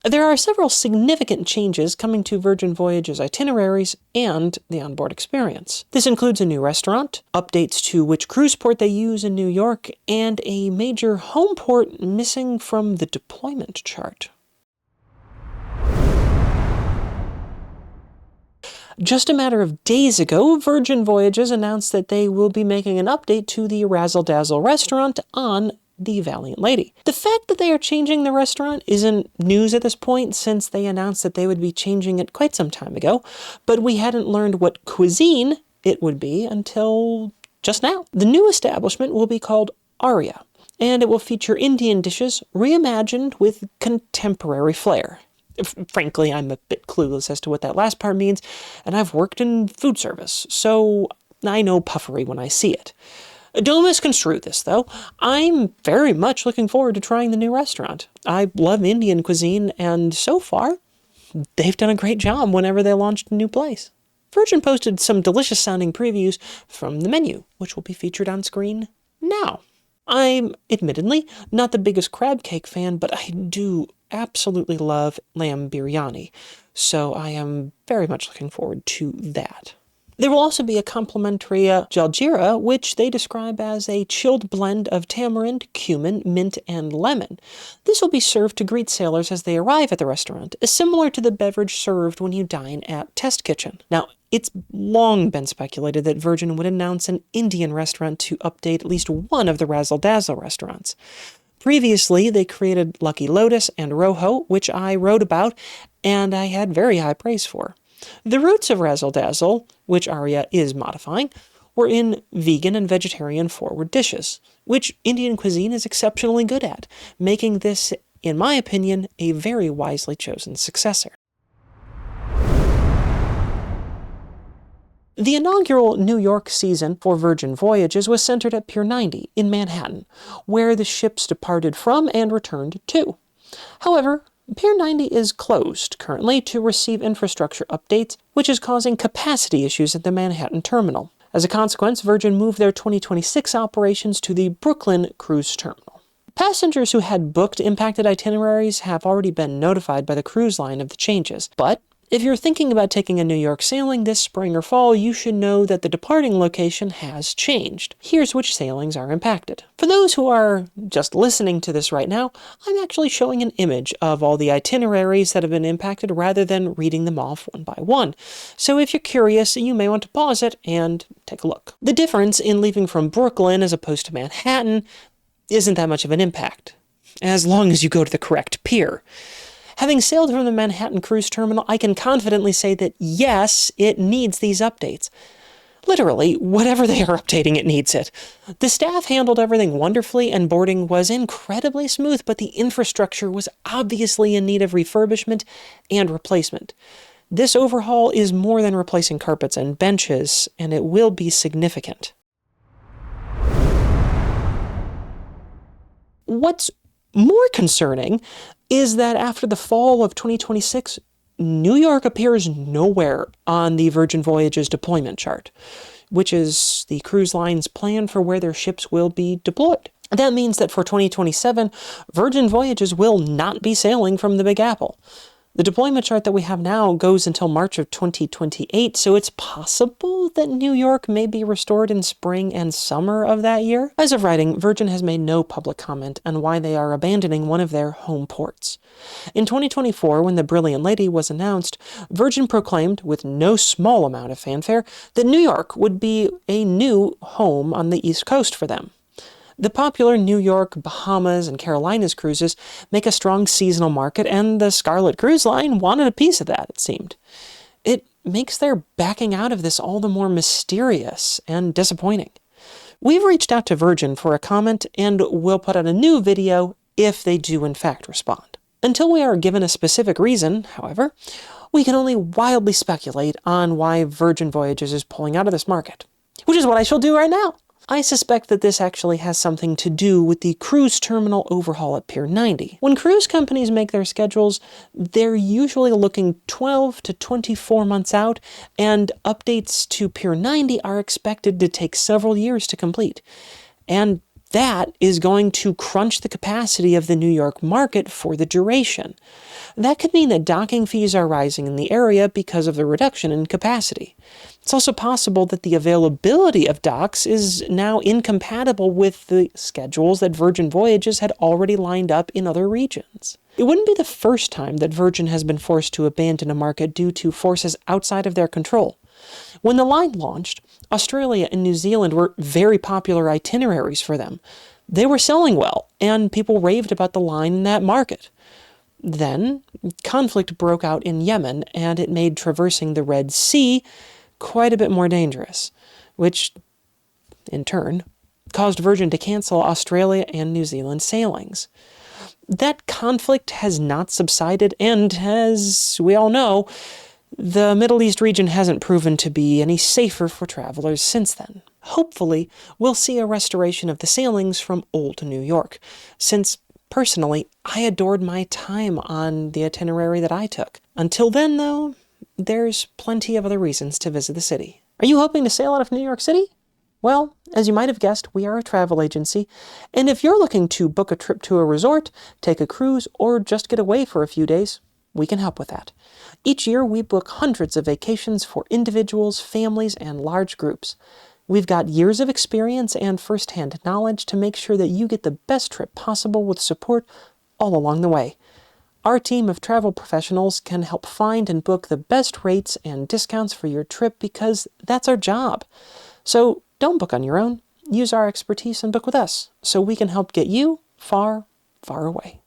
There are several significant changes coming to Virgin Voyages itineraries and the onboard experience. This includes a new restaurant, updates to which cruise port they use in New York, and a major home port missing from the deployment chart. Just a matter of days ago, Virgin Voyages announced that they will be making an update to the Razzle Dazzle restaurant on the Valiant Lady. The fact that they are changing the restaurant isn't news at this point, since they announced that they would be changing it quite some time ago, but we hadn't learned what cuisine it would be until just now. The new establishment will be called Aria, and it will feature Indian dishes reimagined with contemporary flair. Frankly, I'm a bit clueless as to what that last part means, and I've worked in food service, so I know puffery when I see it. Don't misconstrue this, though. I'm very much looking forward to trying the new restaurant. I love Indian cuisine, and so far, they've done a great job whenever they launched a new place. Virgin posted some delicious-sounding previews from the menu, which will be featured on screen now. I'm, admittedly, not the biggest crab cake fan, but I do absolutely love lamb biryani, so I am very much looking forward to that. There will also be a complimentary jaljeera, which they describe as a chilled blend of tamarind, cumin, mint, and lemon. This will be served to greet sailors as they arrive at the restaurant, similar to the beverage served when you dine at Test Kitchen. Now, it's long been speculated that Virgin would announce an Indian restaurant to update at least one of the Razzle Dazzle restaurants. Previously, they created Lucky Lotus and Rojo, which I wrote about, and I had very high praise for. The roots of Razzle Dazzle, which Aria is modifying, were in vegan and vegetarian forward dishes, which Indian cuisine is exceptionally good at, making this, in my opinion, a very wisely chosen successor. The inaugural New York season for Virgin Voyages was centered at Pier 90 in Manhattan, where the ships departed from and returned to. However, Pier 90 is closed currently to receive infrastructure updates, which is causing capacity issues at the Manhattan terminal. As a consequence, Virgin moved their 2026 operations to the Brooklyn Cruise Terminal. Passengers who had booked impacted itineraries have already been notified by the cruise line of the changes, but if you're thinking about taking a New York sailing this spring or fall, you should know that the departing location has changed. Here's which sailings are impacted. For those who are just listening to this right now, I'm actually showing an image of all the itineraries that have been impacted rather than reading them off one by one. So if you're curious, you may want to pause it and take a look. The difference in leaving from Brooklyn as opposed to Manhattan isn't that much of an impact, as long as you go to the correct pier. Having sailed from the Manhattan Cruise Terminal, I can confidently say that yes, it needs these updates. Literally, whatever they are updating, it needs it. The staff handled everything wonderfully and boarding was incredibly smooth, but the infrastructure was obviously in need of refurbishment and replacement. This overhaul is more than replacing carpets and benches, and it will be significant. What's more concerning is that after the fall of 2026, New York appears nowhere on the Virgin Voyages deployment chart, which is the cruise line's plan for where their ships will be deployed. That means that for 2027, Virgin Voyages will not be sailing from the Big Apple. The deployment chart that we have now goes until March of 2028, so it's possible that New York may be restored in spring and summer of that year. As of writing, Virgin has made no public comment on why they are abandoning one of their home ports. In 2024, when the Brilliant Lady was announced, Virgin proclaimed, with no small amount of fanfare, that New York would be a new home on the East Coast for them. The popular New York, Bahamas, and Carolinas cruises make a strong seasonal market, and the Scarlet Cruise Line wanted a piece of that, it seemed. It makes their backing out of this all the more mysterious and disappointing. We've reached out to Virgin for a comment, and we'll put out a new video if they do in fact respond. Until we are given a specific reason, however, we can only wildly speculate on why Virgin Voyages is pulling out of this market, which is what I shall do right now. I suspect that this actually has something to do with the cruise terminal overhaul at Pier 90. When cruise companies make their schedules, they're usually looking 12 to 24 months out, and updates to Pier 90 are expected to take several years to complete. And That is going to crunch the capacity of the New York market for the duration. That could mean that docking fees are rising in the area because of the reduction in capacity. It's also possible that the availability of docks is now incompatible with the schedules that Virgin Voyages had already lined up in other regions. It wouldn't be the first time that Virgin has been forced to abandon a market due to forces outside of their control. When the line launched, Australia and New Zealand were very popular itineraries for them. They were selling well, and people raved about the line in that market. Then, conflict broke out in Yemen, and it made traversing the Red Sea quite a bit more dangerous, which, in turn, caused Virgin to cancel Australia and New Zealand sailings. That conflict has not subsided, and as we all know, the Middle East region hasn't proven to be any safer for travelers since then. Hopefully, we'll see a restoration of the sailings from Old New York, since personally, I adored my time on the itinerary that I took. Until then, though, there's plenty of other reasons to visit the city. Are you hoping to sail out of New York City? Well, as you might have guessed, we are a travel agency, and if you're looking to book a trip to a resort, take a cruise, or just get away for a few days, we can help with that. Each year, we book hundreds of vacations for individuals, families, and large groups. We've got years of experience and first-hand knowledge to make sure that you get the best trip possible with support all along the way. Our team of travel professionals can help find and book the best rates and discounts for your trip because that's our job. So don't book on your own. Use our expertise and book with us so we can help get you far, far away.